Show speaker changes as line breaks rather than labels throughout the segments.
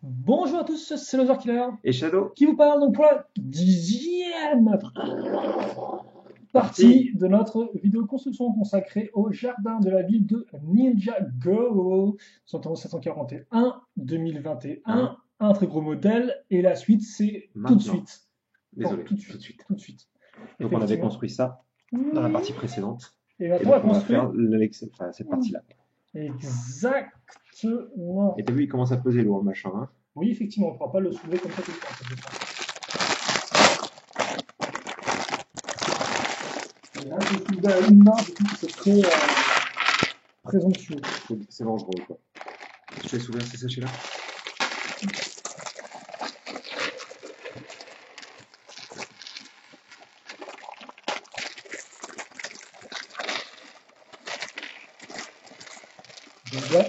Bonjour à tous, c'est Loser Killer
Et Shadow,
qui vous parle donc pour la 10e
parti.
partie de notre vidéo construction consacrée au jardin de la ville de Ninjago. Sorti 741, 2021,
Hein,
un très gros modèle, et la suite c'est tout de
maintenant.
suite. Enfin,
Désolé,
tout de
tout de
suite,
suite.
tout de suite.
Donc on avait
Effectivement.
construit ça dans la partie précédente.
Et
Et
maintenant on va
donc on va faire
construire.
cette partie-là.
Exactement.
Et t'as vu, il commence à peser lourd le machin. Hein.
Oui, effectivement, on ne pourra pas le soulever comme ça tout le temps. Ça, c'est ça. Et là, je suis à une main, du coup, c'est très présomptueux.
C'est dangereux quoi. Je te laisse ouvrir ces sachets-là.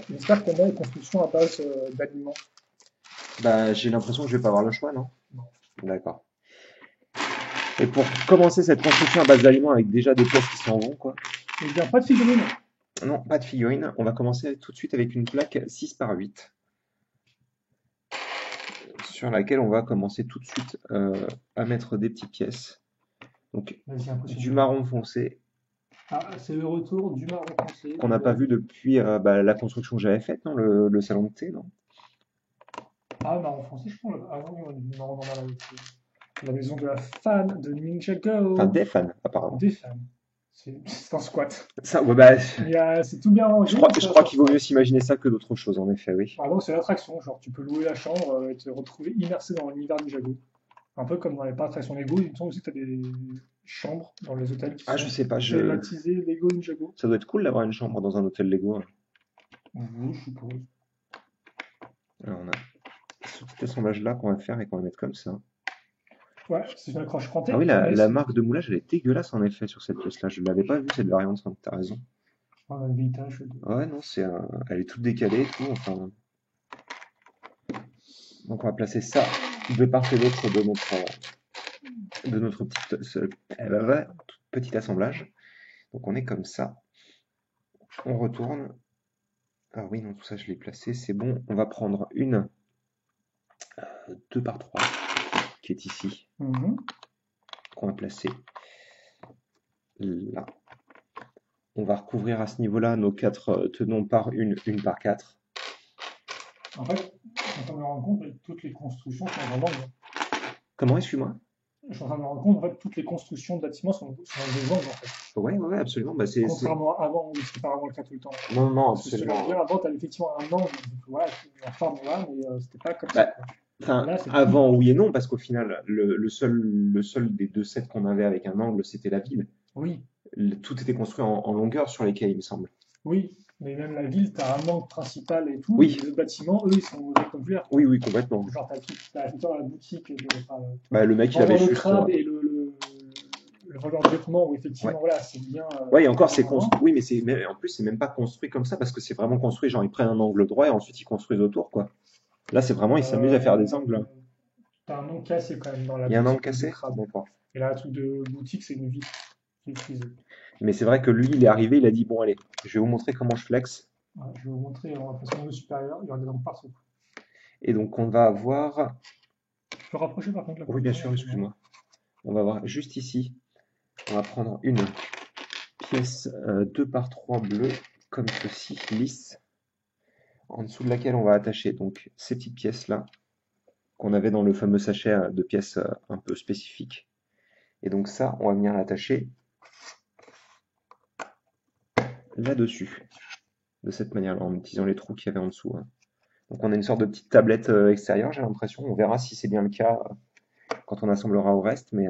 J'espère qu'on a une construction à base d'aliments.
Bah j'ai l'impression que je vais pas avoir le choix, non?
Non.
D'accord. Et pour commencer cette construction à base d'aliments avec déjà des pièces qui s'en vont, quoi.
Eh bien, pas de figurines.
Non, pas de figurines. On va commencer tout de suite avec une plaque 6 par 8 sur laquelle on va commencer tout de suite à mettre des petites pièces. Donc
Vas-y,
du
impressionne-moi.
marron foncé,
Ah, c'est le retour du marron foncé.
qu'on n'a pas vu depuis la construction que j'avais faite, non, le salon de thé, non?
Ah, marron foncé, je pense. Ah oui, du marron normal avec la maison de la fan de
Enfin,
Ninjago.
des fans, apparemment.
Des fans. C'est un squat.
Ça, ouais, bah,
C'est tout bien
je
rangé,
crois,
mais
je
ça,
crois
ça
qu'il vaut mieux
squat.
s'imaginer ça que d'autres choses, en effet, oui.
Pardon, c'est l'attraction. Genre, tu peux louer la chambre et te retrouver immersé dans l'univers Ninjago. Un peu comme dans les parcs d'attractions Lego, il me semble aussi que tu as des chambres dans les hôtels qui
Ah, je
sont
sais pas,
thématisées Lego Ninjago.
ça doit être cool d'avoir une chambre dans un hôtel Lego. Hein.
Oui, je suppose.
Alors, on a ce petit assemblage-là qu'on va faire et qu'on va mettre comme ça.
Ouais, c'est une accroche
Ah
crantée,
oui,
mais
la
c'est
marque de moulage, elle est dégueulasse, en effet, sur cette pièce-là. Je l'avais pas vue, cette variante, hein, t'as raison.
un héritage de.
Ouais, non, elle est toute décalée et tout, enfin. Donc, on va placer ça de part et d'autre de notre petit assemblage. Donc, on est comme ça. On retourne. Ah oui, non, tout ça, je l'ai placé, c'est bon. On va prendre une 2 par 3 qui est ici,
Mhm.
qu'on va placer là. On va recouvrir à ce niveau-là nos quatre tenons par une par quatre.
En fait, je suis en train de me rendre compte que toutes les constructions sont en angle.
Comment, excuse-moi?
Je suis en train de me rendre compte en fait, toutes les constructions de bâtiments sont en des angles en fait.
Ouais, ouais, ouais, absolument. Bah,
Contrairement à avant, où c'était pas vraiment le cas tout le temps.
Non, non,
Parce que si tu regardes bien
absolument.
avant, tu avais effectivement un angle, donc, voilà, la forme est là, mais c'était pas comme ça
Bah,
quoi.
enfin,
Là, c'est tout.
avant, oui et non, parce qu'au final, le seul des deux sets qu'on avait avec un angle, c'était la ville.
Oui,
Tout était construit en longueur sur les quais, il me semble.
oui, mais même la ville, tu as un angle principal et tout, mais
Oui,
les autres bâtiments, eux, ils sont rectangulaires,
oui,
quoi.
oui, complètement.
Genre, t'as tout le temps la boutique, enfin,
Bah, le
le
mec, il avait
vendeur de
juste.
crabe et le vendeur de vêtements, où
Ouais.
effectivement, voilà, c'est bien
Ouais, et encore, c'est
indépendant.
construit. Oui, en plus, c'est même pas construit comme ça parce que c'est vraiment construit. Genre, ils prennent un angle droit et ensuite ils construisent autour, quoi. Là, c'est vraiment, ils s'amusent à faire des angles.
Euh, T'as un angle cassé quand même dans la
Il y a un angle
boutique de
cassé?
crabe.
D'accord.
Et là, le truc de boutique, c'est une vitre qui est utilisée.
Mais c'est vrai que lui, il est arrivé, il a dit, bon, allez, je vais vous montrer comment je flex.
Voilà, je vais vous montrer en façon niveau supérieur, il y en a des angles partout.
Et donc, on va avoir.
Je peux rapprocher par contre la
Oui, bien
construction
sûr,
éventuellement.
excuse-moi. On va avoir juste ici, on va prendre une pièce 2 par 3 bleue, comme ceci, lisse, en dessous de laquelle on va attacher donc ces petites pièces-là, qu'on avait dans le fameux sachet de pièces un peu spécifiques. Et donc ça, on va venir l'attacher là-dessus, de cette manière-là, en utilisant les trous qu'il y avait en dessous. Hein. Donc on a une sorte de petite tablette extérieure, j'ai l'impression. On verra si c'est bien le cas quand on assemblera au reste, mais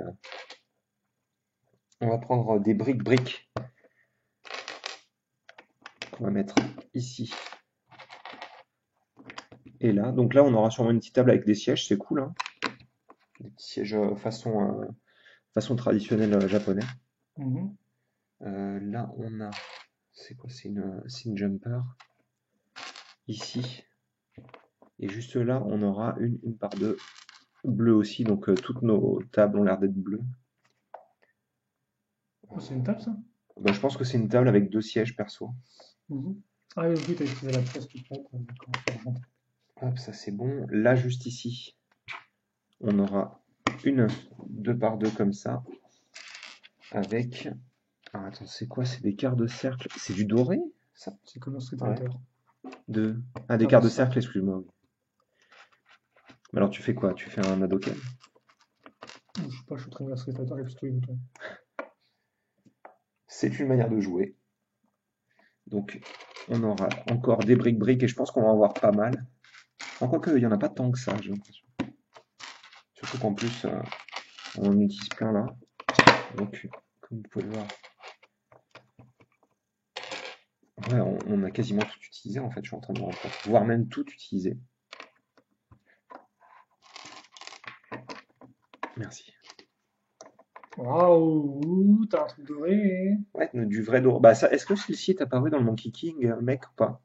on va prendre des briques qu'on va mettre ici et là. Donc là, on aura sûrement une petite table avec des sièges, c'est cool, hein. Des petits sièges façon traditionnelle japonais.
Mhm.
Là, on a, c'est quoi? C'est une jumper ici. Et juste là, on aura une par deux bleu aussi. Donc toutes nos tables ont l'air d'être bleues.
Oh, c'est une table ça?
Ben, je pense que c'est une table avec deux sièges perso.
Mhm. Ah oui, oui, t'as utilisé la pièce toute faite, d'accord, je comprends.
Hop, ça c'est bon. Là, juste ici, on aura une 2 par 2 comme ça, avec... Ah, attends, c'est quoi? C'est des quarts de cercle. C'est du doré, ça?
C'est comme un Street
Ouais.
Fighter.
Ah, des
Quarts
quarts
de
de cercle, excuse-moi. Oui. Mais alors, tu fais quoi? Tu fais un Hadoken?
Je sais pas, je suis en train de Street Fighter et plutôt les boutons.
C'est une manière de jouer. Donc, on aura encore des briques-briques et je pense qu'on va en avoir pas mal. Encore que, il n'y en a pas tant que ça, j'ai l'impression. Surtout qu'en plus, on en utilise plein là. Donc, comme vous pouvez le voir, ouais, on a quasiment tout utilisé en fait, je suis en train de me rendre compte. Voire même tout utilisé. Merci.
Waouh, t'as un truc doré.
Ouais, du vrai doré. Bah, ça, est-ce que celui-ci est apparu dans le Monkey King, mec, ou pas?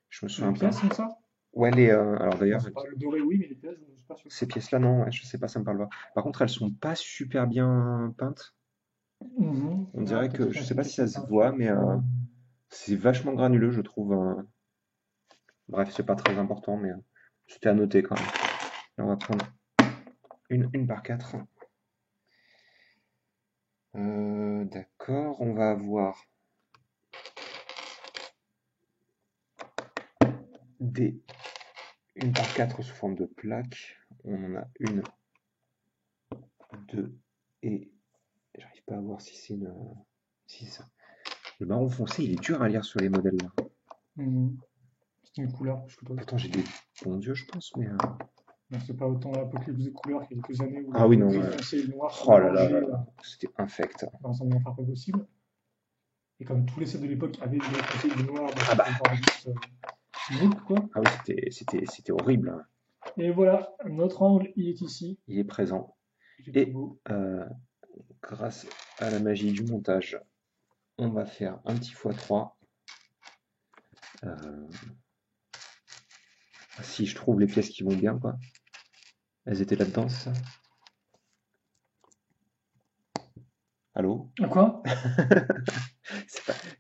Je me
Les
souviens pas.
pièces comme ça?
Ouais, alors
Non,
d'ailleurs,
c'est pas le doré, oui, mais les pièces, je suis pas sûr.
ces pièces-là, non, ouais, je sais pas, ça me parle pas. Par contre, elles sont pas super bien peintes. On
Ah,
dirait que,
peut-être
je
là,
sais
c'est
pas
une
si
question
ça
de
se voit,
peinture.
mais c'est vachement granuleux, je trouve. Bref, c'est pas très important, mais c'était à noter quand même. Là, on va prendre une par 4. D'accord, on va avoir une par 4 sous forme de plaque. On en a une, deux, et j'arrive pas à voir si c'est une. Si ça. Le marron foncé, il est dur à lire sur les modèles là.
C'est une couleur plus que d'autres.
Pourtant, j'ai des bons dieux, je pense, mais.
Non, c'est pas autant l'apocalypse des couleurs qu'il y a quelques années où
Ah oui,
le
non,
gris foncé et le noir se
oh là là là
mélangeaient
là, c'était infect.
dans un enfer pas possible. Et comme tous les sets de l'époque avaient du gris foncé et du noir, donc
Ah bah,
c'était encore juste nope, quoi.
ah oui, c'était horrible, hein.
Et voilà, notre angle, il est ici.
Il est présent.
Il est tout
Et
beau.
grâce à la magie du montage, on va faire un petit x3. Si je trouve les pièces qui vont bien, quoi. Elles étaient là-dedans, c'est ça? Allô?
Quoi?
Je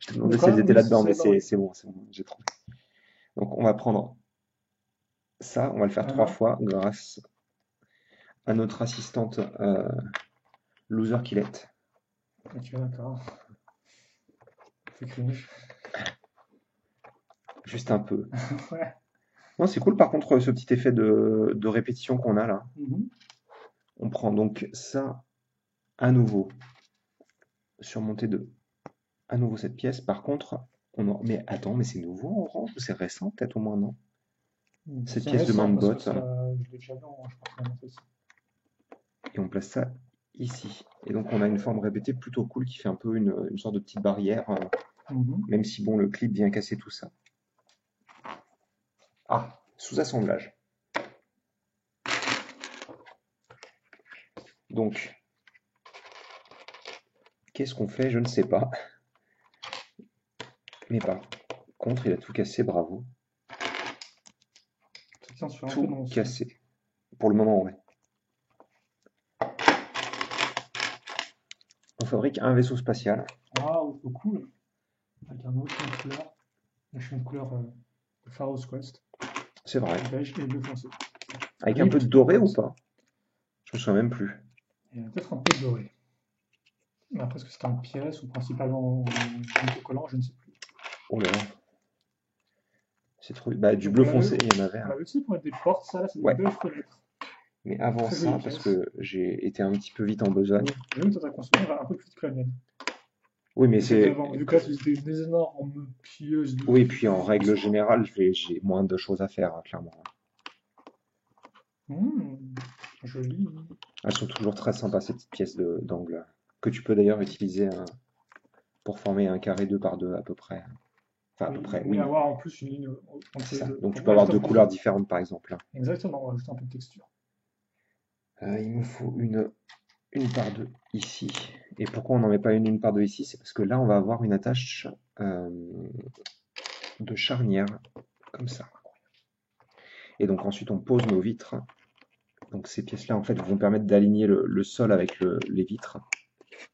te
De
demandais si elles
quoi?
étaient
Oui,
là-dedans, mais
c'est oui.
c'est bon, j'ai trouvé. Donc on va prendre ça, on va le faire 3
Voilà.
fois grâce à notre assistante Loser Killette.
Ok, d'accord. C'est cringe.
Juste un peu.
Ouais.
Non, c'est cool par contre ce petit effet de répétition qu'on a là. On prend donc ça à nouveau sur montée 2. À nouveau cette pièce. Par contre, mais attends, mais c'est nouveau en orange ou c'est récent peut-être au moins, non? Cette
C'est
pièce de main
récent
de
parce que
botte.
ça, je l'ai déjà vu en je crois que c'est
Et on place ça ici. Et donc on a une forme répétée plutôt cool qui fait un peu une sorte de petite barrière, même si bon, le clip vient casser tout ça. Ah, sous-assemblage. Donc, qu'est-ce qu'on fait? Je ne sais pas. Mais par contre, il a tout cassé, bravo.
Ça tient sur un peu
Tout
dans son.
cassé. Pour le moment, ouais. On fabrique un vaisseau spatial.
Waouh, trop cool. Avec un autre fond de couleur. Un fond de couleur de Pharaoh's Quest.
C'est vrai.
Beige et bleu foncé.
Avec un peu de doré ou pas? Je me souviens même plus.
Il y a peut-être un peu de doré. Mais après, est-ce que c'est en pièce ou principalement en autocollant, je ne sais plus.
Oh là là. C'est trop. Bah, du
Donc
bleu foncé, il y en avait
on
un.
l'avait aussi pour mettre des portes, ça là, c'est des
Ouais.
belles fenêtres.
Mais avant
Très
ça,
jolie
parce
pièce.
que j'ai été un petit peu vite en besogne.
J'avoue que ta consommation va un peu plus vite que la mienne.
Oui, mais
Celle
c'est.
d'avant, vu que là, c'était une énorme pieuse de.
Oui, puis en règle générale, j'ai moins de choses à faire, hein, clairement.
Joli.
Elles sont toujours très sympas, ces petites pièces d'angle. Que tu peux d'ailleurs utiliser pour former un carré 2 par 2 à peu près. Enfin, à peu près,
Mais
oui.
avoir en plus une ligne entre
C'est
les
ça.
deux.
Donc tu
Pour
peux avoir
rajouter un
deux
peu
couleurs différentes, par exemple.
Exactement, on va rajouter un peu de texture.
Il me faut une par 2 ici. Et pourquoi on n'en met pas une par 2 ici? C'est parce que là, on va avoir une attache de charnière, comme ça. Et donc ensuite, on pose nos vitres. Donc ces pièces-là, en fait, vont permettre d'aligner le sol avec les vitres,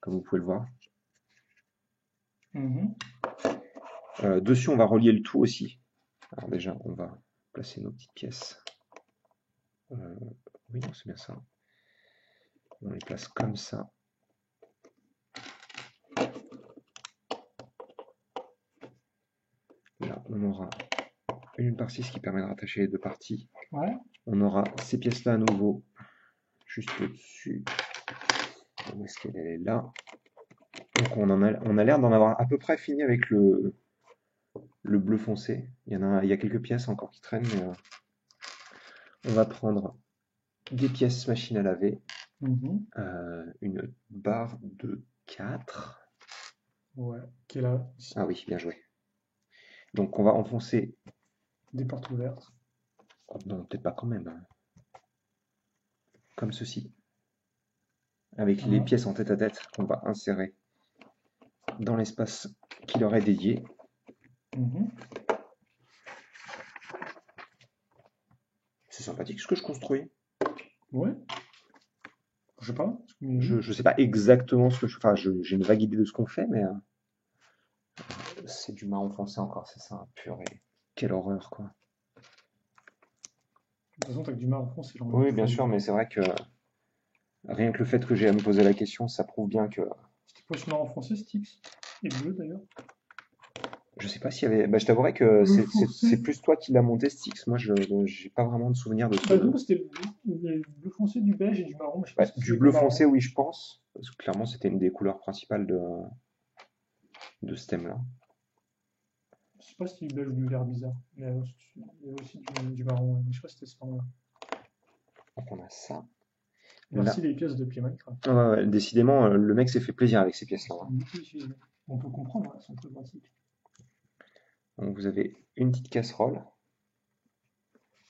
comme vous pouvez le voir. Dessus, on va relier le tout aussi. Alors déjà, on va placer nos petites pièces. Oui, non, c'est bien ça. On les place comme ça. Là, on aura une par-6 qui permet de rattacher les deux parties.
Ouais.
On aura ces pièces-là à nouveau, juste au-dessus. Où est-ce qu'elle est là? Donc on a l'air d'en avoir à peu près fini avec le bleu foncé. Il y a quelques pièces encore qui traînent, mais on va prendre des pièces machine à laver, une barre de 4.
Ouais, qui est là. Ici.
Ah oui, bien joué. Donc on va enfoncer.
Des portes ouvertes.
Oh, non, peut-être pas quand même, hein. Comme ceci. Avec les pièces en tête à tête qu'on va insérer dans l'espace qui leur est dédié. C'est sympathique ce que je construis.
Ouais. Je sais pas.
Je sais pas exactement ce que je... Enfin, j'ai une vague idée de ce qu'on fait, mais c'est du marron foncé encore, c'est ça, purée. Quelle horreur, quoi.
De toute façon, t'as que du marron foncé.
Oui, bien sûr, mais c'est vrai que rien que le fait que j'ai à me poser la question, ça prouve bien que...
C'était quoi ce marron foncé, Styx? Et bleu, d'ailleurs?
Je sais pas s'il y avait... Bah, je t'avouerais que c'est plus toi qui l'as monté, Styx. Moi, j'ai pas vraiment de souvenir de ce...
Bah, nous, c'était le bleu foncé, du beige et du marron. Je sais pas si
du bleu foncé, oui, je pense. Parce que clairement, c'était une des couleurs principales de ce thème-là.
Je sais pas si du beige ou du vert bizarre. Mais il y a aussi du marron. Ouais. Mais je sais pas si c'était ce marron-là.
Donc on a ça.
Merci les pièces de pied Minecraft.
Ouais, décidément, le mec s'est fait plaisir avec ces pièces-là.
On peut comprendre, elles sont très pratiques.
Donc vous avez une petite casserole.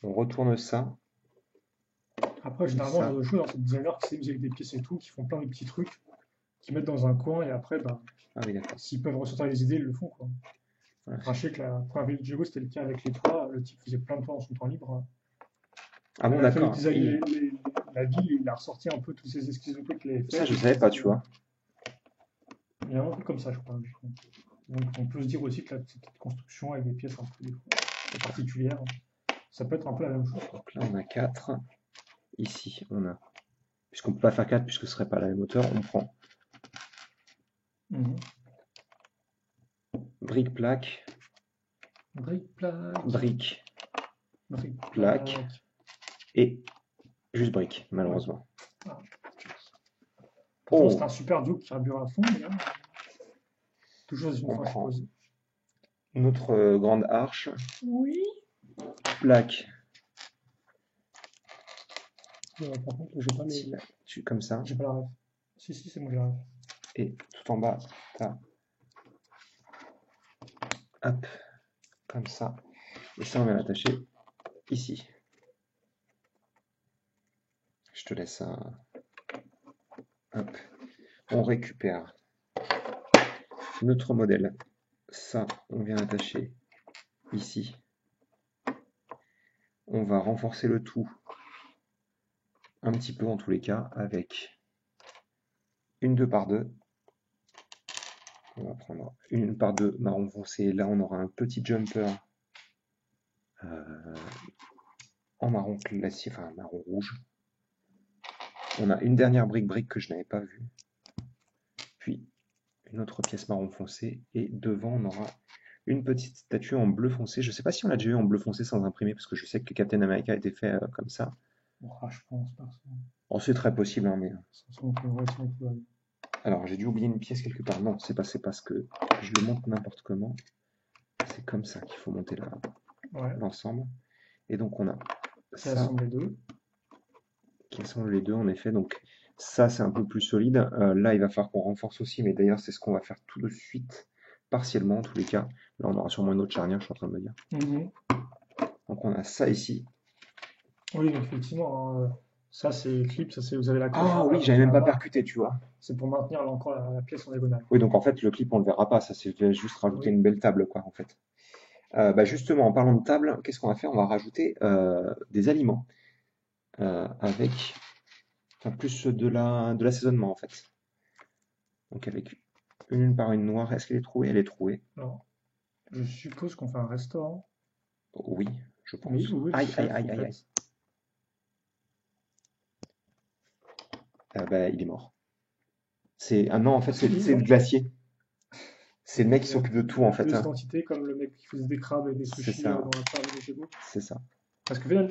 On retourne ça.
Après, généralement, genre de choses, c'est des designers qui s'amusent avec des pièces et tout, qui font plein de petits trucs, qui mettent dans un coin et après, bah, s'ils peuvent ressortir les idées, ils le font, quoi. Ouais. Enfin, je sais que la première vidéo de Diego, c'était le cas avec les toits. Le type faisait plein de toits dans son temps libre.
Ah bon, d'accord.
La ville, il a ressorti un peu tous ces esquisses de qu'il avait fait.
Ça, je savais pas, tu vois.
Il y a un peu comme ça, je crois. Donc, on peut se dire aussi que cette construction avec des pièces un peu particulières, ça peut être un peu la même chose.
Donc là, on a 4. Ici, on a... Puisqu'on peut pas faire 4 puisque ce serait pas la même hauteur, on prend brique, plaque, brique, plaque, et juste brique, malheureusement.
Ah. Oh. C'est un super duo qui carbure à fond, mais là, toujours une fois posée.
Notre grande arche.
Oui.
Plaque.
Par contre, j'ai pas les...
Comme ça.
J'ai pas la ref. Si, c'est bon, j'ai la ref.
Et tout en bas, t'as... Hop, comme ça. Et ça, on va l'attacher ici. Je te laisse un... Hop. On récupère notre modèle. Ça, on vient l'attacher ici. On va renforcer le tout un petit peu en tous les cas avec une 2x2. On va prendre une par 2 marron foncé. Là, on aura un petit jumper en marron classique, enfin marron rouge. On a une dernière brique que je n'avais pas vue. Puis une autre pièce marron foncé. Et devant, on aura une petite statue en bleu foncé. Je ne sais pas si on l'a déjà eu en bleu foncé sans imprimer, parce que je sais que Captain America a été fait comme ça.
Oh, je pense pas.
Oh, c'est très possible, hein, mais... Alors, j'ai dû oublier une pièce quelque part. Non, c'est pas ce que je le montre n'importe comment. C'est comme ça qu'il faut monter l'ensemble. Et donc, on a
ça.
Qui assemble les deux, en effet. Donc, ça, c'est un peu plus solide. Là, il va falloir qu'on renforce aussi, mais d'ailleurs, c'est ce qu'on va faire tout de suite, partiellement, en tous les cas. Là, on aura sûrement une autre charnière, je suis en train de me dire. Donc, on a ça ici.
Oui, donc, effectivement, ça, c'est clip, ça, c'est vous avez la colle.
Ah oui, j'avais même pas percuté, tu vois.
C'est pour maintenir encore la pièce en diagonale.
Oui, donc en fait, le clip, on le verra pas. Ça, c'est juste rajouter une belle table, quoi, en fait. Justement, en parlant de table, qu'est-ce qu'on va faire? On va rajouter des aliments avec plus de l'assaisonnement, en fait. Donc avec une par une noire. Est-ce qu'elle est trouée? Elle est trouée.
Alors, je suppose qu'on fait un restaurant.
Oui, je pense.
Mais où est le
Aïe,
chef,
aïe, aïe,
en
aïe, aïe.
fait?
Bah, il est mort. Ah non, en fait,
Parce que
c'est le glacier. C'est le mec qui
il a,
s'occupe de tout,
il
en
a
fait,
deux
hein.
identités, comme le mec qui faisait des crabes et des
C'est
sushis
ça,
dans la table de chez vous.
c'est ça.
Parce que finalement,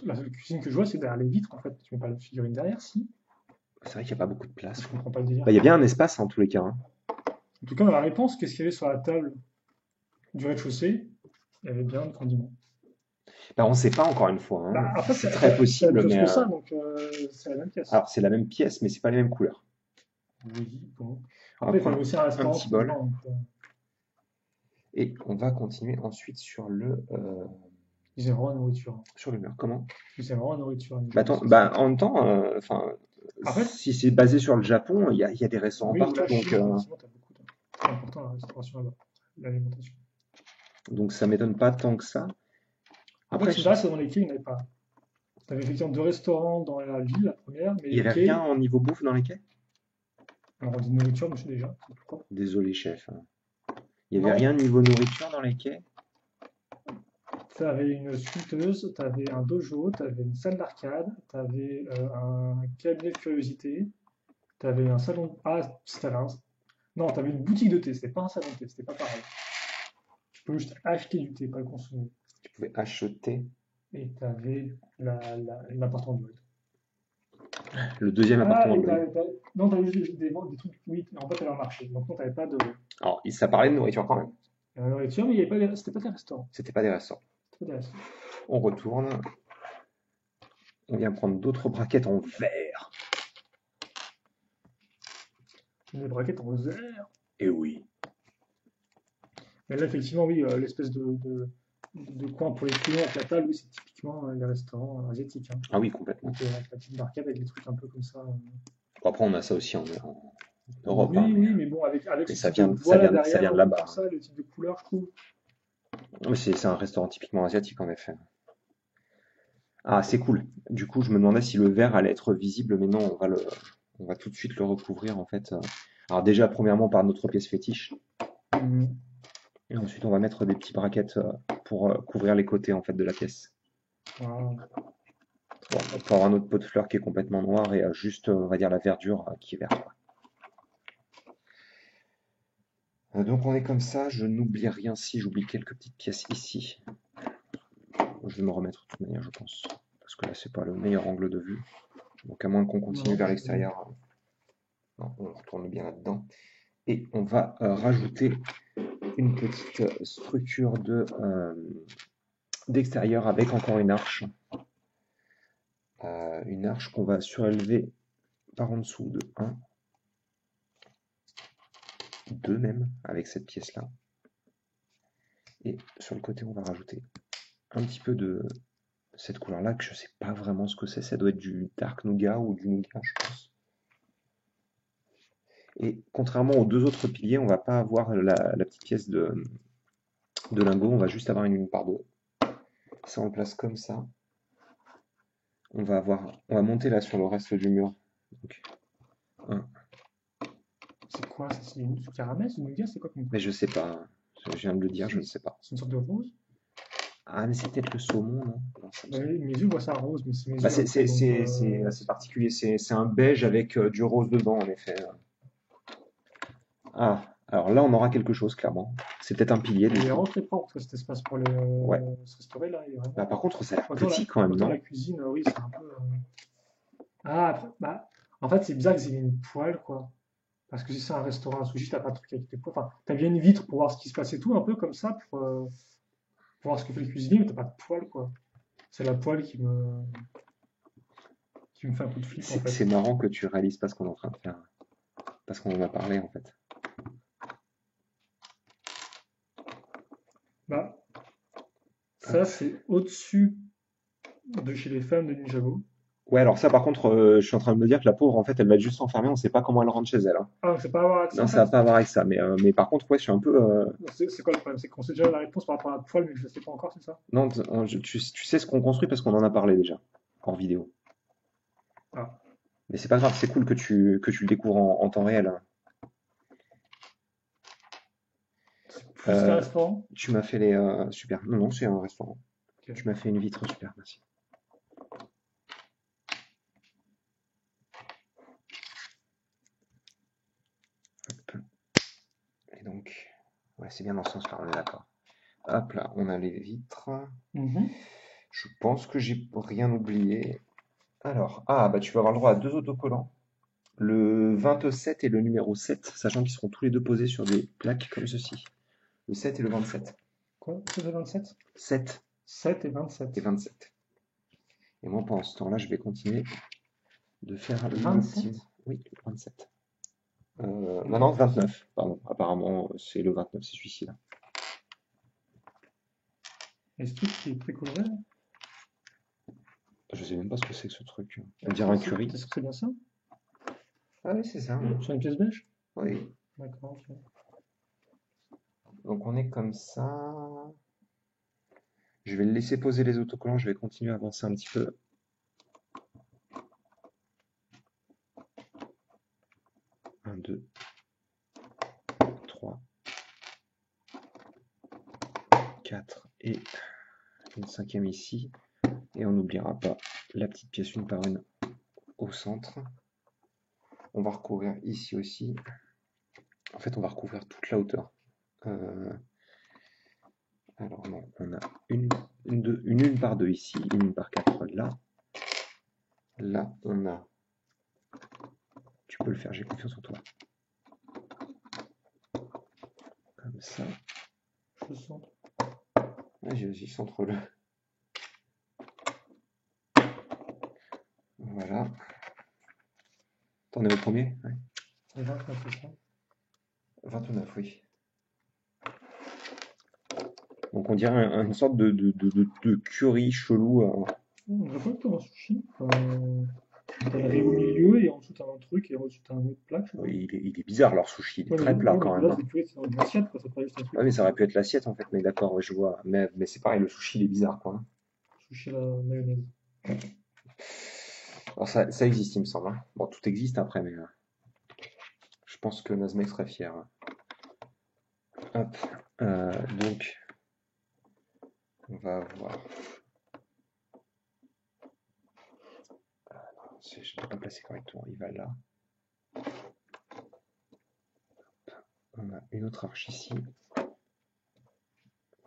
la seule cuisine que je vois, c'est derrière les vitres, en fait. Tu mets pas la figurine derrière, si.
C'est vrai qu'il n'y a pas beaucoup de place,
Je
quoi.
comprends pas le délire.
Bah, il y a bien un espace, en tous les cas, hein.
En tout cas, dans la réponse, qu'est-ce qu'il y avait sur la table du rez-de-chaussée? Il y avait bien le condiment.
Bah, on sait pas encore une fois, hein.
Bah, après,
C'est très
c'est la même
possible,
chose
mais
que ça, donc c'est la même pièce.
alors c'est la même pièce, mais c'est pas les mêmes couleurs.
Oui, bon.
On va
Après, il fallait
prendre
aussi un
un
restaurant
petit bol
finalement. Donc,
et on va continuer ensuite
ils aiment vraiment la nourriture.
sur le mur. Comment?
Ils aiment vraiment la nourriture.
Bah, attends, bah, en même temps, enfin,
Après,
si c'est basé sur le Japon, il y a des restaurants
oui, ou
partout,
la
donc,
Chine, effectivement, t'as beaucoup. C'est important la restauration là-bas, l'alimentation.
donc ça m'étonne pas tant que ça.
Après,
Après,
tu me diras, c'est dans les quais, il n'y en avait pas. Tu avais effectivement deux restaurants dans la ville, la première, mais
il y
les
avait rien
quais,
en niveau bouffe dans les quais?
alors on dit nourriture, monsieur déjà, c'est plus propre.
Désolé, chef, hein. Il y avait
Non,
rien niveau nourriture dans les quais?
tu avais une sculpteuse, tu avais un dojo, tu avais une salle d'arcade, tu avais un cabinet de curiosité, tu avais un salon. Ah, c'était un. Non, tu avais une boutique de thé, c'était pas un salon de thé, c'était pas pareil. Tu peux juste acheter du thé, pas le consommer.
Tu pouvais acheter.
Et tu avais l'appartement de mode.
Le deuxième
Ah,
appartement
et
de Lloyd.
non, t'avais juste des trucs, oui, en fait, t'avais un marché. Donc, non, t'avais pas de
Alors, ça parlait de nourriture quand même.
nourriture, mais il y avait pas c'était pas des restaurants.
C'était pas des restaurants.
C'était pas des restaurants.
On retourne. On vient prendre d'autres braquettes en verre.
Des braquettes en verre.
Et oui.
Mais là, effectivement, oui, l'espèce de coin pour les clients avec la table, oui, c'est typiquement les restaurants asiatiques. Hein.
Ah oui, complètement.
Donc, avec la petite barquette avec des trucs un peu comme ça.
Bon, après, on a ça aussi en Europe, hein,
Oui, oui, mais bon, avec
mais
ce type de bois là
ça vient
derrière,
de
comme
là-bas.
ça, le type de couleur, je trouve.
Mais c'est un restaurant typiquement asiatique, en effet. Ah, c'est cool. Du coup, je me demandais si le verre allait être visible, mais non, on va tout de suite le recouvrir, en fait. Alors déjà, premièrement, par notre pièce fétiche.
Mhm.
Et ensuite, on va mettre des petits braquettes pour couvrir les côtés, en fait, de la pièce.
Voilà.
Pour avoir notre pot de fleurs qui est complètement noir et juste, on va dire, la verdure qui est verte, quoi. Donc on est comme ça, je n'oublie rien si j'oublie quelques petites pièces ici. Je vais me remettre de toute manière, je pense. Parce que là, c'est pas le meilleur angle de vue. Donc à moins qu'on continue
Non,
vers l'extérieur. Non, on retourne bien là-dedans. Et on va rajouter une petite structure d'extérieur avec encore une arche. Une arche qu'on va surélever par en dessous de 1, 2 même, avec cette pièce-là. Et sur le côté, on va rajouter un petit peu de cette couleur-là, que je sais pas vraiment ce que c'est. Ça doit être du dark nougat ou du nougat, je pense. Et contrairement aux deux autres piliers, on va pas avoir la petite pièce de lingot, on va juste avoir une par deux. Ça, on le place comme ça. On va monter là sur le reste du mur. Donc,
c'est quoi ça? C'est du caramel, c'est du nougat, c'est quoi comme
mais je sais pas. Je viens de le dire, je ne sais pas.
C'est une sorte de rose?
Ah, mais c'est peut-être le saumon, non? Non, ça me
Bah,
semble.
mes yeux voient ça rose, mais c'est mes
Bah,
yeux après, donc
c'est assez particulier. C'est un beige avec du rose dedans, en effet. Ah, alors là, on aura quelque chose, clairement. C'est peut-être un pilier, du
il est
coup.
vraiment très propre cet espace pour
Ouais.
se restaurer là. Il est
Bah,
vraiment.
par contre, ça a l'air
Autant
petit quand même,
autant
non?
la cuisine, oui, c'est un peu. Ah, après, bah, en fait, c'est bizarre qu'ils aient mis une poêle, quoi. Parce que si c'est un restaurant à sushi, t'as pas de truc avec tes poêles. Enfin, t'as bien une vitre pour voir ce qui se passe et tout, un peu comme ça, pour voir ce que fait le cuisinier, mais t'as pas de poêle, quoi. C'est la poêle qui me fait un coup de flip, en
C'est
fait.
marrant que tu réalises pas ce qu'on est en train de faire. Parce qu'on en a parlé, en fait.
Bah, ça, c'est au-dessus de chez les femmes de Ninjago.
Ouais, alors ça, par contre, je suis en train de me dire que la pauvre, en fait, elle va être juste enfermée, on sait pas comment elle rentre chez elle, hein.
Ah, c'est pas à voir avec ça,
Non,
en
ça va
fait.
pas à voir avec ça, mais par contre, ouais, je suis un peu.
C'est quoi le problème? C'est qu'on sait déjà la réponse par rapport à la poêle, mais que je ne sais pas encore, c'est ça?
Non, tu sais ce qu'on construit parce qu'on en a parlé déjà, en vidéo.
Ah,
Mais c'est pas grave, c'est cool que tu le découvres en temps réel, hein.
c'est plus qu'un
Euh,
restaurant.
Tu m'as fait les. Super. Non, non, c'est un restaurant. Okay. Tu m'as fait une vitre, super, merci. Hop. Et donc, ouais, c'est bien dans ce sens-là, on est d'accord. Hop là, on a les vitres. Je pense que j'ai rien oublié. Alors, bah tu vas avoir le droit à 2 autocollants. Le 27 et le numéro 7, sachant qu'ils seront tous les deux posés sur des plaques comme ceci. Le 7 et le 27.
Quoi? 7 et 27?
7.
7 et 27.
Et 27. Et moi, pendant ce temps-là, je vais continuer de faire le
27?
petit... Oui, le 27. Non, 29. Pardon, apparemment, c'est le 29, c'est celui-ci là.
Est-ce qui est précoloré là?
Je sais même pas ce que c'est que ce truc. On dirait un curry.
Est-ce que c'est bien ça?
Ah oui, c'est ça.
Sur une pièce beige?
Oui.
D'accord, ok.
Donc on est comme ça. Je vais le laisser poser les autocollants, je vais continuer à avancer un petit peu. Un, 2, 3, 4 et une cinquième ici. Et on n'oubliera pas la petite pièce une par une au centre. On va recouvrir ici aussi. En fait, on va recouvrir toute la hauteur. Alors non, on a une par 2 ici, une par 4 là. Là, on a... Tu peux le faire, j'ai confiance en toi. Comme ça.
Je le centre.
Vas-y, centre-le. Voilà. T'en es au premier? Ouais.
C'est 29, c'est ça?
29, oui. Donc on dirait une sorte de curry chelou.
On dirait pas que t'as un sushi. T'as le riz au milieu et en dessous t'as un truc et en dessous t'as un autre plat.
Oui, il est bizarre leur sushi, il est très plat quand même.
Là, c'est curry, c'est dans une assiette, quoi. C'est pas juste un truc.
Ouais, mais ça aurait pu être l'assiette en fait, mais d'accord, ouais, je vois. Mais c'est pareil, le sushi il est bizarre quoi.
Sushi à la mayonnaise.
Alors ça existe, il me semble. Hein. Bon, tout existe après, mais je pense que Nazmec serait fier. Hop, donc on va voir. Je ne l'ai pas placé correctement, il va là. On a une autre arche ici.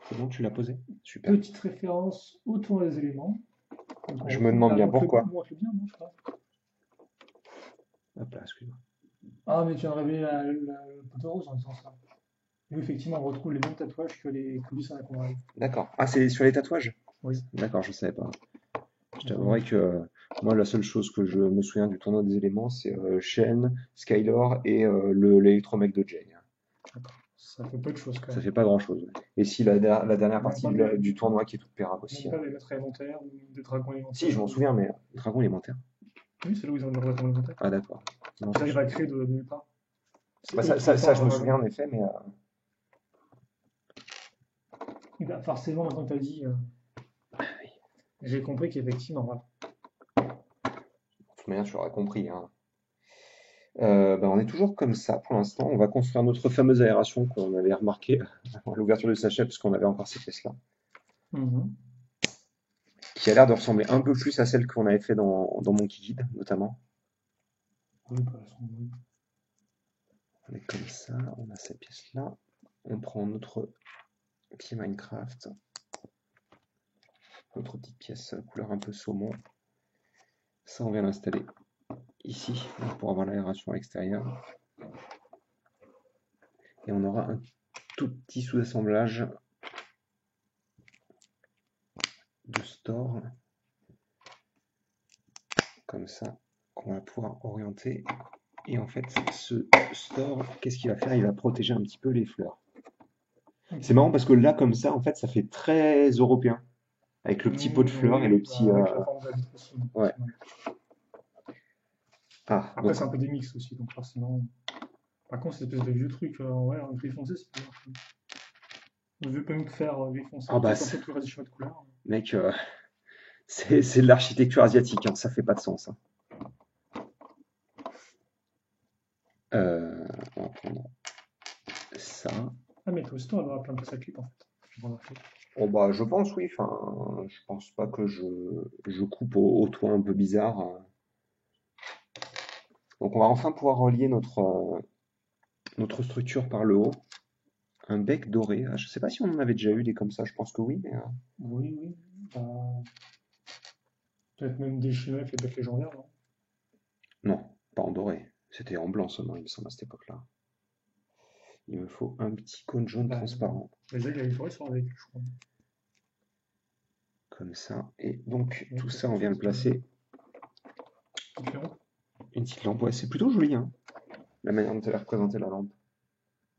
C'est bon, tu l'as posé? Super.
Petite référence autour des éléments. Donc,
je me demande bien pourquoi.
Bien, non, je crois.
Hop là, excuse-moi.
Ah, mais tu viens de révéler le poteau rose en disant ça. Nous, effectivement, on retrouve les mêmes tatouages que les coulisses à la Conrad.
D'accord. Ah, c'est sur les tatouages?
Oui.
D'accord, je ne savais pas. Je t'avouerai que moi, la seule chose que je me souviens du tournoi des éléments, c'est Shen, Skylor et l'électromec de Jay.
D'accord. Ça fait peu de choses quand même.
Ça fait pas grand-chose. Et si la dernière partie du tournoi qui est toute pérave aussi.
Même pas des lettres élémentaires ou des dragons élémentaires.
Si, je m'en souviens, mais dragon élémentaire.
Oui, c'est là où ils ont le dragon élémentaire.
Ah, d'accord.
Ils arrivent à créer de nulle part.
Bah, ça, je me souviens en effet, mais.
Bah, forcément, maintenant que tu as dit, j'ai compris qu'effectivement, voilà.
De toute manière, tu l'aurais compris. Hein. On est toujours comme ça pour l'instant. On va construire notre fameuse aération qu'on avait remarqué à l'ouverture du sachet, parce qu'on avait encore ces pièces-là. Qui a l'air de ressembler un peu plus à celle qu'on avait fait dans Monkey Kid, notamment.
Oui, bah, elles sont bonnes.
On est comme ça, on a cette pièce-là. On prend notre petit Minecraft. Notre petite pièce couleur un peu saumon. Ça, on vient l'installer ici pour avoir l'aération à l'extérieur. Et on aura un tout petit sous-assemblage de store comme ça qu'on va pouvoir orienter. Et en fait, ce store, qu'est-ce qu'il va faire? Il va protéger un petit peu les fleurs. C'est marrant parce que là, comme ça, en fait, ça fait très européen. Avec le petit pot de fleurs et le petit...
Avec la forme de la vitre aussi.
Ouais.
Ah, après, c'est un peu des mix aussi, donc forcément... Par contre, cette espèce de vieux truc, ouais, en gris foncé, c'est bien. Le vieux punk faire gris foncé,
bah,
c'est un peu plus radical de couleur.
Mec, c'est de l'architecture asiatique, hein, ça fait pas de sens. Hein. On va prendre ça.
Ah, mais toi aussi, on va avoir plein de place à clip, en fait. J'ai remarqué.
Oh bah je pense oui, enfin je pense pas que je coupe au toit un peu bizarre. Donc on va enfin pouvoir relier notre structure par le haut. Un bec doré. Ah, je sais pas si on en avait déjà eu des comme ça, je pense que oui, mais.
Oui, oui. Bah, peut-être même des Chinois avec les becs légendaires, non?
Non, pas en doré. C'était en blanc seulement, il me semble, à cette époque-là. Il me faut un petit cône jaune
Bah,
transparent.
les aigles, il faudrait sur avec, je crois.
Comme ça. Et donc,
Ouais,
tout
ça,
ça,
c'est
on vient le placer.
différent.
Une petite lampe. Ouais, c'est plutôt joli, hein, la manière dont elle a représenté la lampe.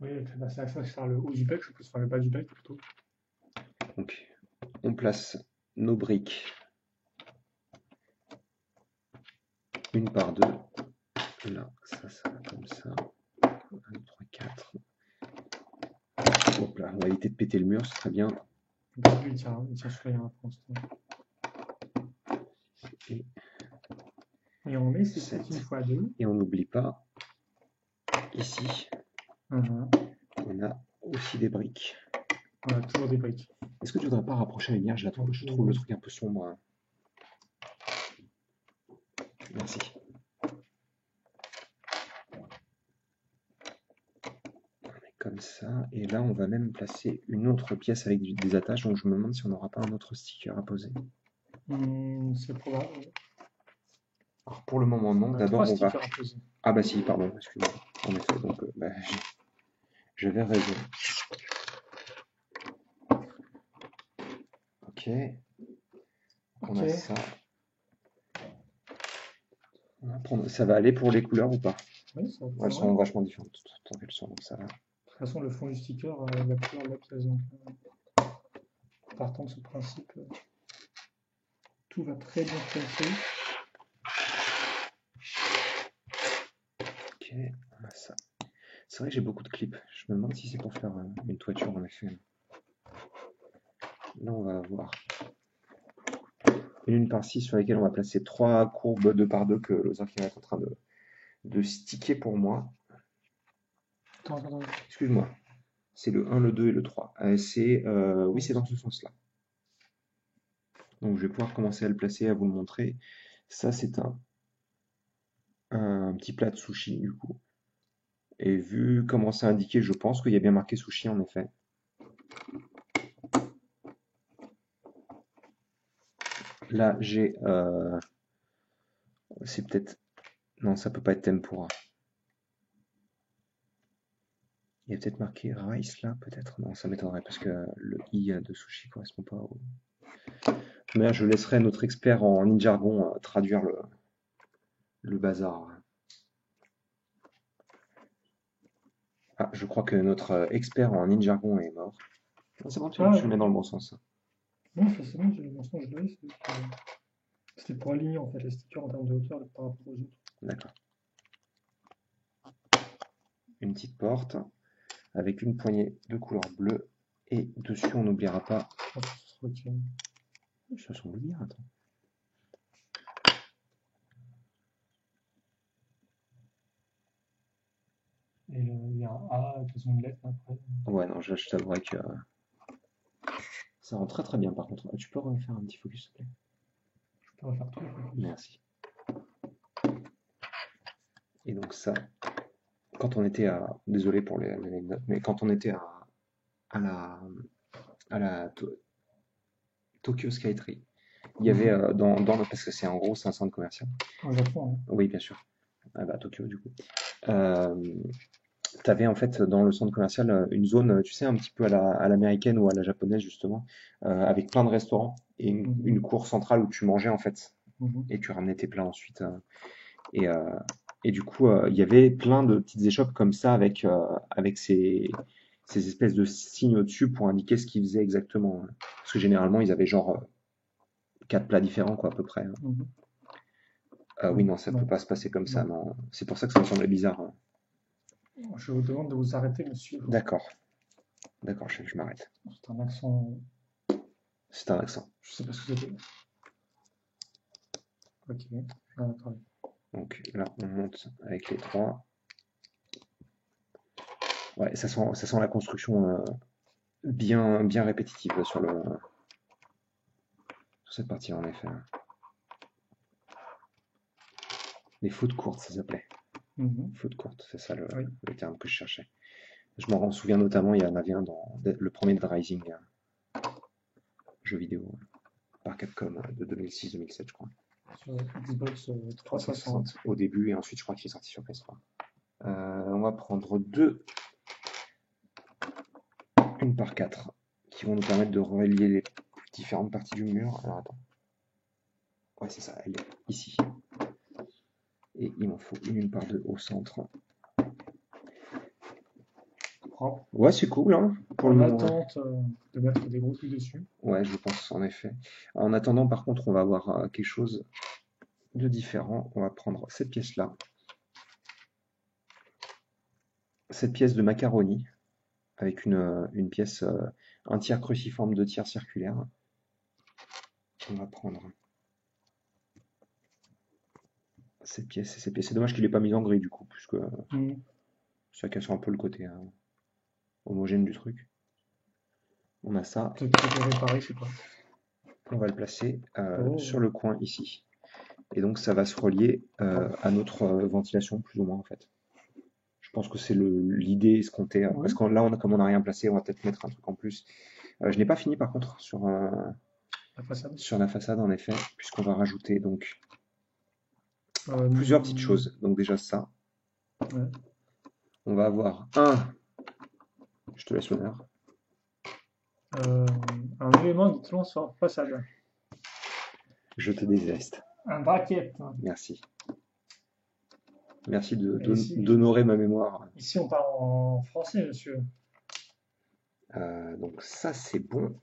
Oui, bah, c'est ça, c'est le haut du bec, je pense, enfin le bas du bec plutôt.
Donc, on place nos briques une par deux. Là, ça va comme ça. 1, 2, 3, 4. Hop là, on va éviter de péter le mur, c'est très bien.
Il tient sur rien pour l'instant. Et on met ces 7 une fois 2.
Et on n'oublie pas, ici,
On
a aussi des briques.
a toujours des briques.
Est-ce que tu voudrais pas rapprocher la lumière? Je trouve le truc un peu sombre. Merci. Comme ça. Et là, on va même placer une autre pièce avec des attaches. Donc, je me demande si on n'aura pas un autre sticker à poser.
C'est probable.
Alors, pour le moment, non. D'abord, on va. Ah, bah si, pardon, excuse-moi. En effet, donc, j'avais raison. Ok. On a ça. On va prendre... Ça va aller pour les couleurs ou pas?
Oui, ça va.
Elles sont vachement différentes, tant qu'elles sont, donc ça va.
De toute façon, le fond du sticker, la couleur de la pièce. Donc, partant de ce principe, tout va très bien se passer.
Ok, on a ça. C'est vrai que j'ai beaucoup de clips. Je me demande si c'est pour faire une toiture en effet. Là, on va avoir une par-ci sur laquelle on va placer 3 courbes 2 par 2 que Lozark va être en train de sticker pour moi.
Attends.
Excuse-moi. C'est le 1, le 2 et le 3. Oui, c'est dans ce sens-là. Donc je vais pouvoir commencer à le placer, à vous le montrer. Ça, c'est un petit plat de sushi du coup. Et vu comment c'est indiqué, je pense qu'il y a bien marqué sushi en effet. Là, j'ai... c'est peut-être... Non, ça peut pas être tempura. Il y a peut-être marqué rice là, peut-être? Non, ça m'étonnerait parce que le i de sushi correspond pas au... Mais là, je laisserai notre expert en ninjargon traduire le bazar. Ah, je crois que notre expert en ninjargon est mort. C'est bon, tu le mets dans le bon sens.
Non, c'est bon, je l'ai. C'était pour aligner en fait les stickers en termes de hauteur par rapport aux autres.
D'accord. Une petite porte avec une poignée de couleur bleue et dessus on n'oubliera pas. Ça semble bien, attends.
Et il y a un A avec une lettre après.
Ouais, non, je t'avouerai que ça rend très très bien par contre. Tu peux refaire un petit focus s'il te plaît?
Je peux refaire tout le focus.
Merci. Et donc ça, quand on était à... Désolé pour l'anecdote, mais quand on était à la Tokyo Skytree, il y avait parce que c'est en gros c'est un centre commercial.
Au Japon, hein.
Oui, bien sûr. Ah bah Tokyo du coup. Tu avais en fait dans le centre commercial une zone, tu sais, un petit peu à l'américaine ou à la japonaise justement, avec plein de restaurants et une cour centrale où tu mangeais en fait et tu ramenais tes plats ensuite. Et du coup, il y avait plein de petites échoppes comme ça avec ces espèces de signes au-dessus pour indiquer ce qu'ils faisaient exactement. Parce que généralement, ils avaient genre 4 plats différents, quoi, à peu près. Oui, non, ça peut pas se passer comme ça, non. C'est pour ça que ça me semblait bizarre.
Je vous demande de vous arrêter, monsieur.
D'accord. D'accord, je m'arrête.
C'est un accent.
C'est un accent.
Je sais pas ce que c'était. Ok.
Donc là, on monte avec les 3. Ouais, ça sent la construction bien répétitive sur cette partie en effet. Les fautes courtes, ça s'appelait. Fautes courtes, c'est ça le terme que je cherchais. Je m'en souviens notamment, il y en avait un dans le premier Dead Rising, jeu vidéo par Capcom de 2006-2007, je crois.
Sur Xbox 360.
Au début, et ensuite je crois qu'il est sorti sur PS3. On va prendre deux, une par quatre, qui vont nous permettre de relier les différentes parties du mur. Alors attends. Ouais, c'est ça, elle est ici. Et il m'en faut une par deux au centre.
Propre.
Ouais, c'est cool, hein, pour
en
le
attente de mettre des gros trucs dessus.
Ouais, je pense, en effet. En attendant, par contre, on va avoir quelque chose de différent. On va prendre cette pièce-là. Cette pièce de macaroni, avec une pièce, un tiers cruciforme, deux tiers circulaire. On va prendre cette pièce et cette pièce. C'est dommage qu'il n'ait pas mis en gris, du coup, puisque ça casse un peu le côté homogène du truc. On a ça.
Réparé, je sais pas.
On va le placer sur le coin ici. Et donc ça va se relier à notre ventilation, plus ou moins en fait. Je pense que c'est l'idée escomptée. Parce que là, comme on n'a rien placé, on va peut-être mettre un truc en plus. Je n'ai pas fini par contre sur la façade en effet, puisqu'on va rajouter donc plusieurs petites choses. Donc déjà ça.
Ouais.
On va avoir je te laisse l'honneur.
Un élément de plomb sur la façade.
Je te déteste.
Un bracket.
Merci. Merci d'honorer ma mémoire.
Ici, on parle en français, monsieur.
Donc ça, c'est bon.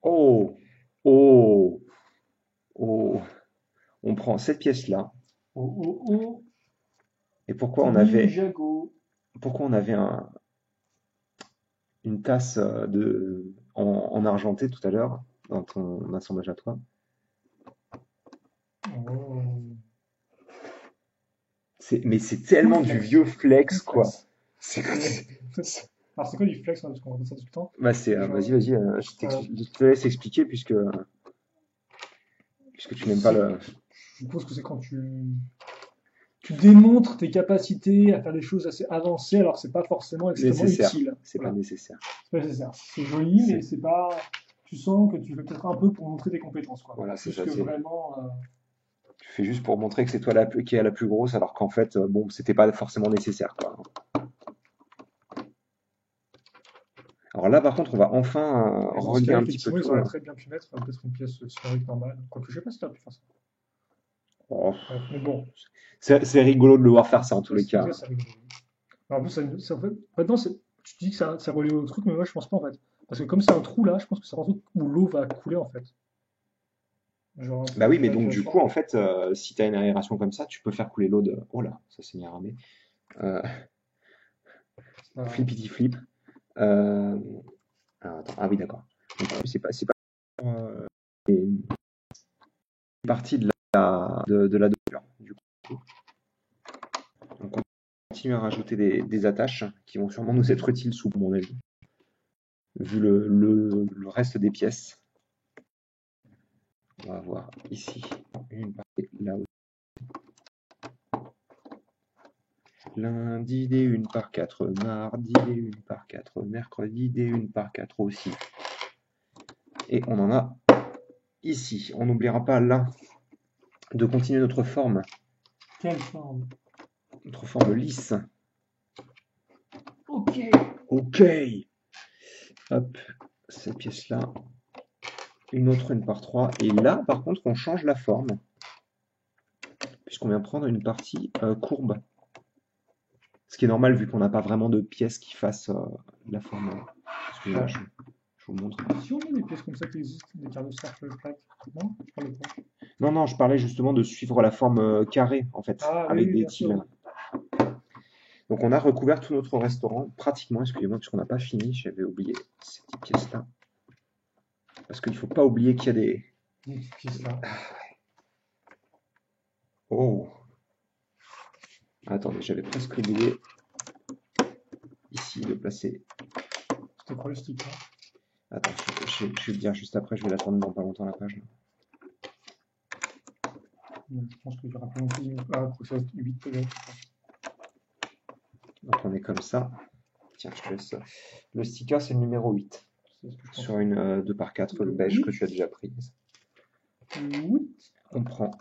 Oh! Oh! Oh! On prend cette pièce-là.
Oh, oh, oh!
Et pourquoi on avait une tasse en argenté tout à l'heure dans ton assemblage à toi?
Oh.
Mais c'est tellement du vieux flex, quoi.
Alors, c'est quoi du flex, parce qu'on fait ça tout le temps?
Bah, vas-y, je te laisse expliquer puisque tu n'aimes pas le.
Je suppose que c'est quand tu démontres tes capacités à faire des choses assez avancées, alors c'est pas forcément extrêmement utile.
C'est pas nécessaire.
C'est pas nécessaire. C'est joli, mais c'est pas. Tu sens que tu fais peut-être un peu pour montrer tes compétences, quoi.
Voilà, c'est ça.
Vraiment.
Tu fais juste pour montrer que c'est toi qui est la plus grosse, alors qu'en fait, bon, c'était pas forcément nécessaire, quoi. Alors là, par contre, on va enfin relier un petit peu tout.
On aurait très bien pu mettre peut-être une pièce sphérique normale. Quoique je sais pas si tu as pu faire ça.
Oh.
Mais bon.
C'est rigolo de le voir faire ça en tous les cas.
En plus, maintenant, tu dis que ça relie au truc, mais moi je pense pas en fait. Parce que comme c'est un trou là, je pense que c'est un truc où l'eau va couler en fait.
Genre, bah oui, mais donc du coup, en fait, si tu as une aération comme ça, tu peux faire couler l'eau de. Oh là, ça s'est mis à ramer. Flippity flip. Attends. Ah oui, d'accord. C'est pas une partie de la douleur, du coup. Donc on continue à rajouter des attaches qui vont sûrement nous être utiles sous mon avis, vu le reste des pièces. On va avoir ici une partie, là aussi. Lundi des 1 par 4, mardi des 1 par 4, mercredi des 1 par 4 aussi. Et on en a ici. On n'oubliera pas là de continuer notre forme.
Quelle forme?
Notre forme lisse.
Ok.
Ok. Hop, cette pièce-là. Une autre 1 par 3. Et là, par contre, on change la forme. Puisqu'on vient prendre une partie courbe. Ce qui est normal vu qu'on n'a pas vraiment de pièces qui fassent la forme. Excusez-moi, je vous montre.
Si on a des pièces comme ça qui existent, des cartes de cercle plaque, non? Je parlais pas.
Non, je parlais justement de suivre la forme carrée, en fait, avec des tiles. Donc on a recouvert tout notre restaurant, pratiquement, excusez-moi, puisqu'on n'a pas fini, j'avais oublié ces petites pièces-là. Parce qu'il ne faut pas oublier qu'il y a des
pièces là.
Oh! Attendez, j'avais presque oublié ici de placer
C'est quoi le sticker?
Attends, je vais te dire juste après, je vais la tourner dans pas longtemps la page. Là.
Je pense qu'il y aura pas non plus. Ah, process 8 peut-être.
Donc on est comme ça. Tiens, je te laisse. Le sticker, c'est le numéro 8. Sur une 2x4 beige que tu as déjà prise. On prend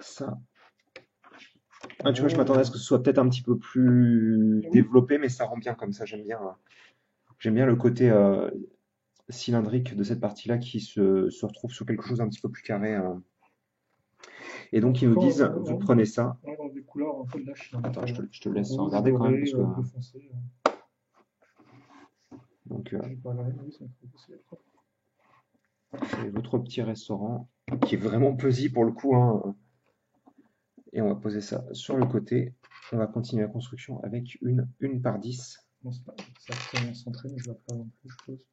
ça. Ah, tu vois, je m'attendais à ce que ce soit peut-être un petit peu plus développé, mais ça rend bien comme ça. J'aime bien le côté cylindrique de cette partie-là qui se retrouve sur quelque chose un petit peu plus carré. Et donc, ils nous disent, vous prenez ça.
Dans des couleurs un peu de lâche.
Attends, je te laisse regarder quand même. Parce que, donc, c'est votre petit restaurant qui est vraiment pesy pour le coup. Hein. Et on va poser ça sur le côté. On va continuer la construction avec une 1x10.
Non, c'est pas ça centré, mais je vais pas non plus, je pose.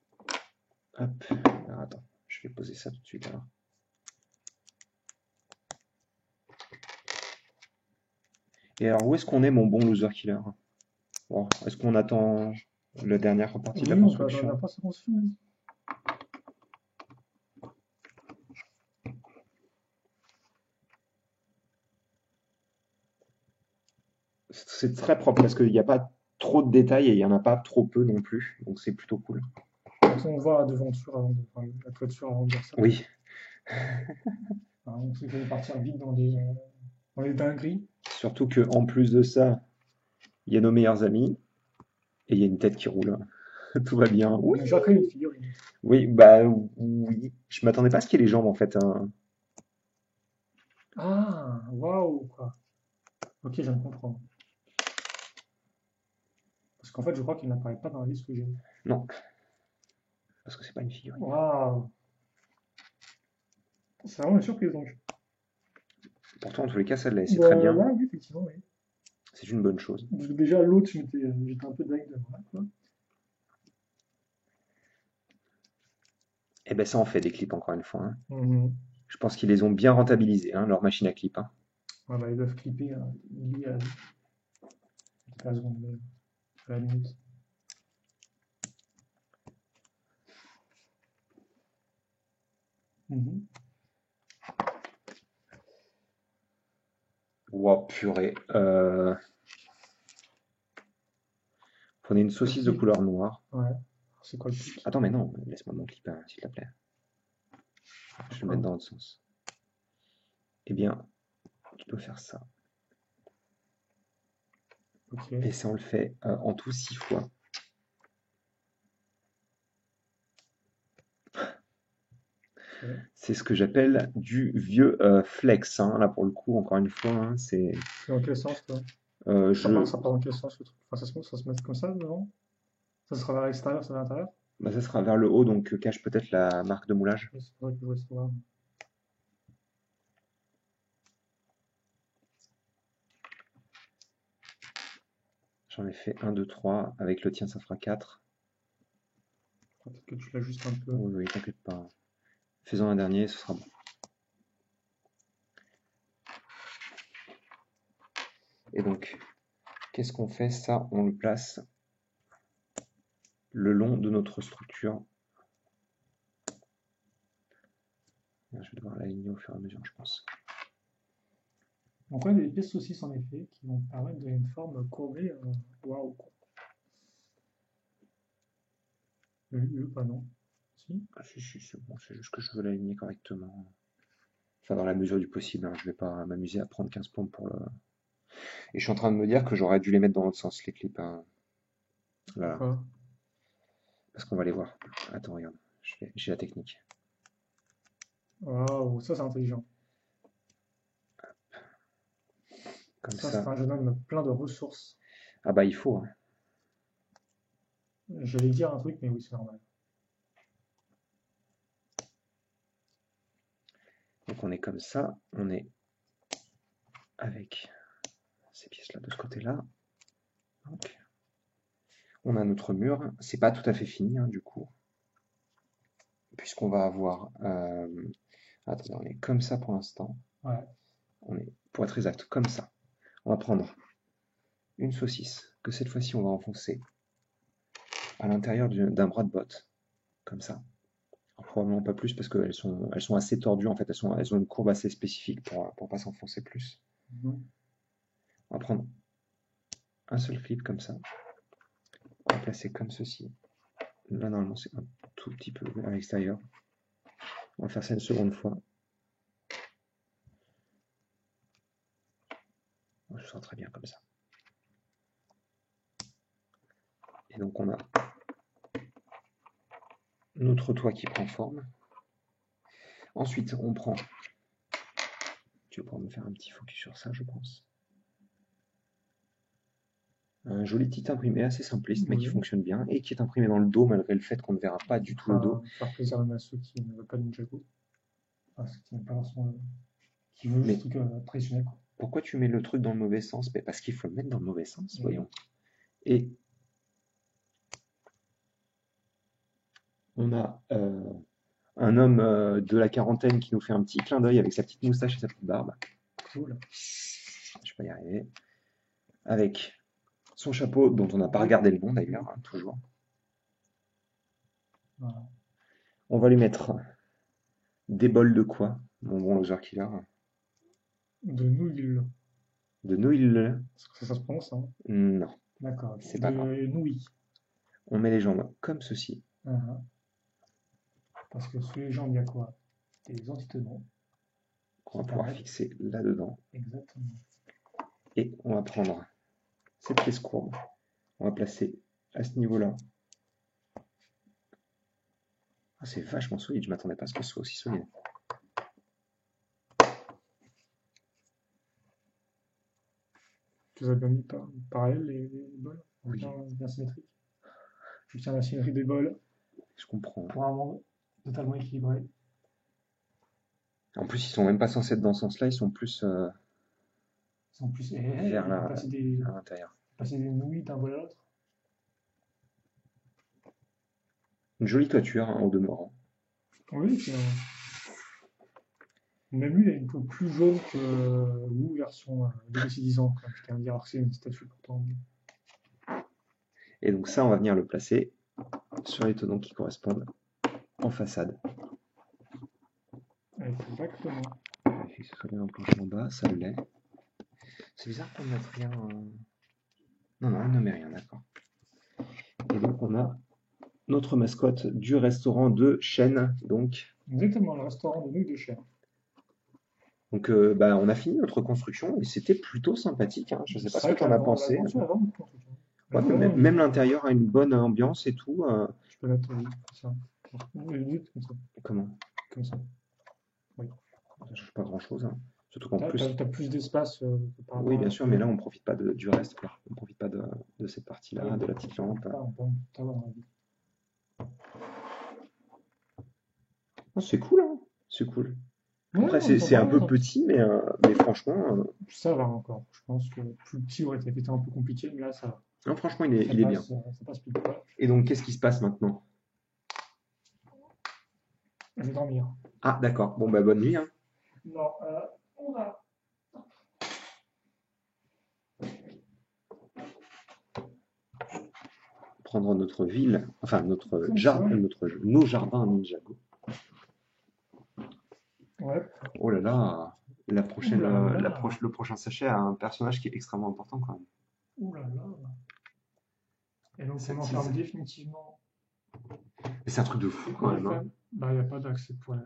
Hop. Alors, attends, je vais poser ça tout de suite alors. Et alors, où est-ce qu'on est, mon bon loser killer? Bon, est-ce qu'on attend la dernière partie de la construction? C'est très propre parce qu'il n'y a pas trop de détails et il n'y en a pas trop peu non plus. Donc c'est plutôt cool.
On voit la devanture avant la toiture avant de dire ça.
Oui.
On sait qu'il va partir vite dans les dingueries.
Surtout qu'en plus de ça, il y a nos meilleurs amis et il y a une tête qui roule. Tout va bien.
Oui. J'ai après une figurine.
Oui, bah oui. Je m'attendais pas à ce qu'il y ait les jambes en fait. Hein.
Ah, waouh, quoi. Ok, je viens de comprendre. Parce qu'en fait, je crois qu'il n'apparaît pas dans la liste que j'ai.
Non. Parce que c'est pas une figurine.
Waouh. C'est vraiment une surprise donc.
Pourtant, en tous les cas, ça l'est. C'est très bien.
Oui, effectivement, oui.
C'est une bonne chose.
Parce que déjà, l'autre, j'étais un peu dingue de moi, quoi.
Et ben ça en fait des clips encore une fois. Hein. Je pense qu'ils les ont bien rentabilisés, hein, leur machine à clip. Hein.
Ouais, bah, ils doivent clipper à la seconde, à la minute.
Wow, purée. Prenez une saucisse de couleur noire.
Ouais. C'est quoi le truc?
Attends, mais non, laisse-moi mon clip, hein, s'il te plaît. Je vais le mettre dans l'autre sens. Eh bien, tu peux faire ça.
Okay.
Et ça, on le fait en tout 6 fois. Okay. C'est ce que j'appelle du vieux flex. Hein. Là, pour le coup, encore une fois, hein, c'est...
Dans quel sens, toi? Ça part dans quel sens, le truc? Enfin, ça se met comme ça, devant? Ça sera vers l'extérieur, ça vers l'intérieur?
Bah, ça sera vers le haut, donc cache peut-être la marque de moulage.
C'est vrai que je vois ça.
J'en ai fait 1, 2, 3. Avec le tien, ça fera 4.
Peut-être que tu l'ajustes un peu.
Oui, t'inquiète pas. Faisons un dernier, ce sera bon. Et donc, qu'est-ce qu'on fait? Ça, on le place le long de notre structure. Je vais devoir l'aligner au fur et à mesure, je pense.
Donc, on a des pièces saucisses, en effet, qui vont permettre de une forme courbée. Waouh! Pas non. Si?
Si, c'est bon, c'est juste que je veux l'aligner correctement. Enfin, dans la mesure du possible, hein. Je vais pas m'amuser à prendre 15 plombes pour le... Et je suis en train de me dire que j'aurais dû les mettre dans l'autre sens, les clips. Hein. Voilà.
Pourquoi?
Parce qu'on va les voir. Attends, regarde. J'ai la technique.
Waouh, ça c'est intelligent.
Comme
ça. C'est un jeune homme plein de ressources.
Ah bah il faut. Hein.
J'allais dire un truc, mais oui, c'est normal.
Donc on est comme ça, on est avec ces pièces-là de ce côté-là. On a notre mur, c'est pas tout à fait fini hein, du coup, puisqu'on va avoir... Attendez, on est comme ça pour l'instant.
Ouais.
On est, pour être exact, comme ça. On va prendre une saucisse, que cette fois-ci on va enfoncer à l'intérieur d'un bras de botte, comme ça. Alors, probablement pas plus parce qu'elles sont assez tordues en fait, elles ont une courbe assez spécifique pour pas s'enfoncer plus.
Mhm.
On va prendre un seul clip comme ça. On va placer comme ceci. Là normalement c'est un tout petit peu à l'extérieur. On va faire ça une seconde fois. Je sens très bien comme ça. Et donc on a notre toit qui prend forme. Ensuite on prend, tu vas pouvoir me faire un petit focus sur ça je pense. Un joli petit imprimé assez simpliste mais qui fonctionne bien et qui est imprimé dans le dos malgré le fait qu'on ne verra pas du tout le dos.
Faire plaisir à ceux qui ne veulent pas de Ninjago. Enfin, ceux qui n'aiment pas forcément qui veulent juste un truc traditionnel. Quoi.
Pourquoi tu mets le truc dans le mauvais sens? Mais parce qu'il faut le mettre dans le mauvais sens, voyons. Et on a un homme de la quarantaine qui nous fait un petit clin d'œil avec sa petite moustache et sa petite barbe.
Cool.
Je peux y arriver. Avec son chapeau dont on n'a pas regardé le nom d'ailleurs, hein, toujours.
Voilà.
On va lui mettre des bols de quoi, mon bon loser killer?
De nouilles.
De nouilles.
Est-ce que ça se prononce hein?
Non.
D'accord.
C'est pas grave.
Nouilles.
On met les jambes comme ceci.
Parce que sous les jambes, il y a quoi? Des antitenons.
Qu'on va pouvoir fixer là-dedans.
Exactement.
Et on va prendre cette pièce courbe. On va placer à ce niveau-là. Ah, c'est vachement solide, je m'attendais pas à ce que ce soit aussi solide.
Tu les as bien mis par elle, les bols?
Oui.
Bien symétriques. Je tiens la symétrie des bols.
Je comprends.
Vraiment totalement équilibré.
En plus, ils sont même pas censés être dans ce sens-là, ils sont plus vers l'intérieur.
Passer des nouilles d'un bol à l'autre.
Une jolie toiture hein, au demeurant.
Oui, même lui, il a une peau plus jaune que vous, version de 10 ans, je tiens à dire, alors que c'est une statue pourtant.
Et donc ça, on va venir le placer sur les tenons qui correspondent en façade.
Exactement.
Vérifier que ce soit bien enclenché en bas, ça l'est. C'est bizarre qu'on ne mette rien. Non, on ne met rien, d'accord. Et donc on a notre mascotte du restaurant de Chêne, donc.
Exactement, le restaurant de nouilles de Chêne.
Donc on a fini notre construction et c'était plutôt sympathique. Hein. Je ne sais pas ce que tu en as pensé. Ouais, même l'intérieur a une bonne ambiance et tout.
Je peux mettre ça. Comme ça.
Comment?
Comme ça. Oui.
Ça ne change pas grand-chose. Hein. Surtout qu'en plus.
Tu as plus d'espace.
Oui, bien sûr, mais là on ne profite pas du reste. Quoi. On ne profite pas de cette partie-là, de la petite lampe. C'est cool, hein. C'est cool. Après, c'est un peu petit, mais franchement.
Ça va encore. Je pense que plus petit aurait été un peu compliqué, mais là, ça va.
Non, franchement, il est bien.
Ça passe pile poil.
Et donc, qu'est-ce qui se passe maintenant?
Je vais dormir.
Ah, d'accord. Bon, bah, bonne nuit. Hein.
Non, on va.
Prendre notre ville, enfin, nos jardins Ninjago.
Ouais.
Oh là là, le prochain sachet a un personnage qui est extrêmement important quand même.
Ouh là là. Et donc on enferme définitivement.
Mais c'est un truc de fou quand même. Hein.
Bah, il n'y a pas d'accès pour elle.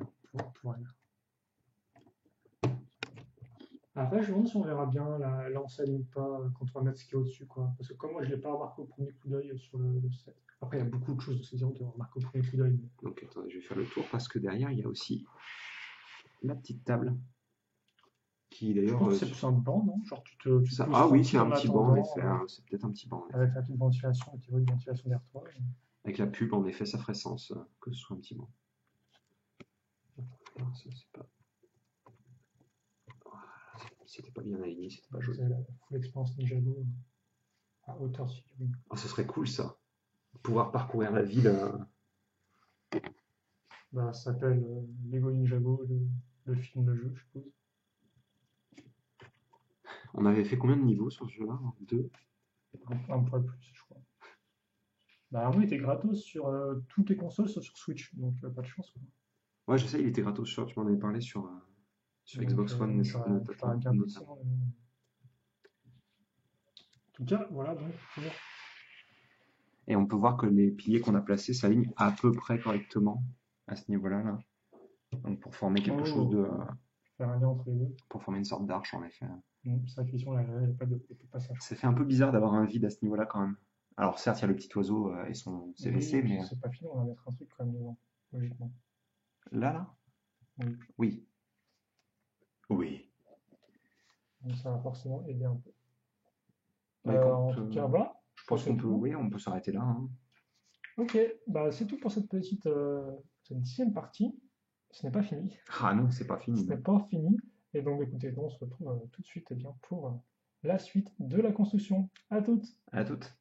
Après, je me demande si on verra bien l'enseigne ou pas quand on va mettre ce qu'il y a au-dessus. Quoi. Parce que comme moi, je ne l'ai pas remarqué au premier coup d'œil sur le set. Après, il y a beaucoup de choses de ces dire de remarquer au premier coup d'œil.
Donc, attendez, je vais faire le tour parce que derrière, il y a aussi la petite table. Qui d'ailleurs.
Je pense que c'est plus un banc, non? Genre,
ah oui, c'est un petit banc, en effet. C'est peut-être un petit banc.
Avec la petite ventilation, qui veut une ventilation derrière toi.
Avec la pub, en effet, ça ferait sens que ce soit un petit banc. Alors, ça, c'est pas. C'était pas bien aligné, c'était pas joli.
C'est la full expérience Ninjago à hauteur de figurine.
Oh, ce serait cool ça. Pouvoir parcourir la ville.
Bah, ça s'appelle Lego Ninjago, le film, le jeu, je suppose.
On avait fait combien de niveaux sur ce jeu-là? 2?
Un poil plus, je crois. Bah, oui, il était gratos sur toutes les consoles sauf sur Switch, donc pas de chance, quoi.
Ouais, je sais, il était gratos tu m'en avais parlé sur
Donc
Xbox One
j'aurais bien pris sinon.
notamment.
En tout cas, voilà, donc
Et on peut voir que les piliers qu'on a placés s'alignent à peu près correctement à ce niveau-là, là. Donc pour former quelque chose de.
Faire un lien entre les deux.
Pour former une sorte d'arche, en effet.
C'est vrai que question, il n'y a pas de passage.
Ça fait un peu bizarre d'avoir un vide à ce niveau-là quand même. Alors certes, il y a le petit oiseau et son CVC,
Oui,
mais.
c'est pas fini, on va mettre un truc quand même devant, logiquement.
Là?
Oui.
Oui. Oui.
Donc ça va forcément aider un peu.
Bah, écoute,
en tout cas, voilà.
je pense qu'on peut, oui, on peut s'arrêter là, hein.
Ok, bah c'est tout pour cette petite cette 10e partie. Ce n'est pas fini.
Ah non, c'est pas fini.
Ce n'est pas fini. Et donc écoutez, on se retrouve tout de suite pour la suite de la construction. À toutes.
À toutes.